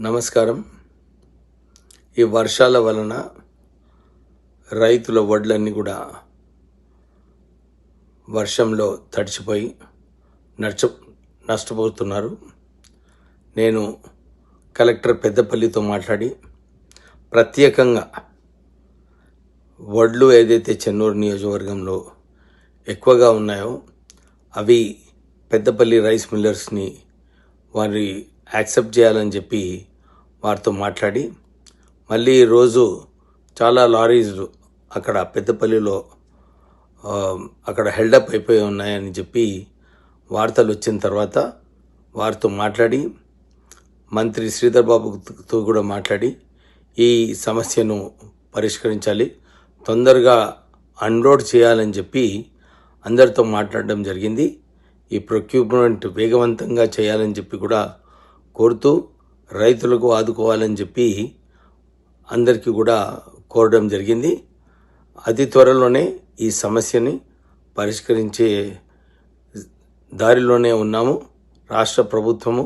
నమస్కారం. ఈ వర్షాల వలన రైతుల వడ్లన్నీ కూడా వర్షంలో తడిచిపోయి నష్టపోతున్నారు. నేను కలెక్టర్ పెద్దపల్లితో మాట్లాడి ప్రత్యేకంగా వడ్లు ఏదైతే చెన్నూరు నియోజకవర్గంలో ఎక్కువగా ఉన్నాయో అవి పెద్దపల్లి రైస్ మిల్లర్స్ని వారి యాక్సెప్ట్ చేయాలని చెప్పి వారితో మాట్లాడి మళ్ళీ ఈరోజు చాలా లారీలు అక్కడ పెద్దపల్లిలో అక్కడ హెల్డప్ అయిపోయి ఉన్నాయని చెప్పి వార్తలు వచ్చిన తర్వాత వారితో మాట్లాడి మంత్రి శ్రీధర్ బాబుతో కూడా మాట్లాడి ఈ సమస్యను పరిష్కరించాలి, తొందరగా అన్లోడ్ చేయాలని చెప్పి అందరితో మాట్లాడడం జరిగింది. ఈ ప్రొక్యూర్మెంట్ వేగవంతంగా చేయాలని చెప్పి కూడా కోరుతూ రైతులకు ఆదుకోవాలని చెప్పి అందరికీ కూడా కోరడం జరిగింది. అతి త్వరలోనే ఈ సమస్యని పరిష్కరించే దారిలోనే ఉన్నాము. రాష్ట్ర ప్రభుత్వము,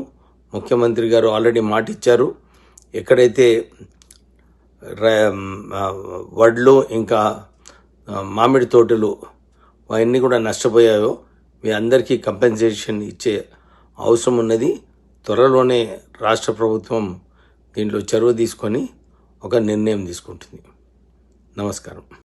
ముఖ్యమంత్రి గారు ఆల్రెడీ మాట ఇచ్చారు. ఎక్కడైతే వడ్లు ఇంకా మామిడి తోటలు అవన్నీ కూడా నష్టపోయాయో మీ అందరికీ కంపెన్సేషన్ ఇచ్చే అవసరం ఉన్నది. త్వరలోనే రాష్ట్ర ప్రభుత్వం దీంట్లో చొరవ తీసుకొని ఒక నిర్ణయం తీసుకుంటుంది. నమస్కారం.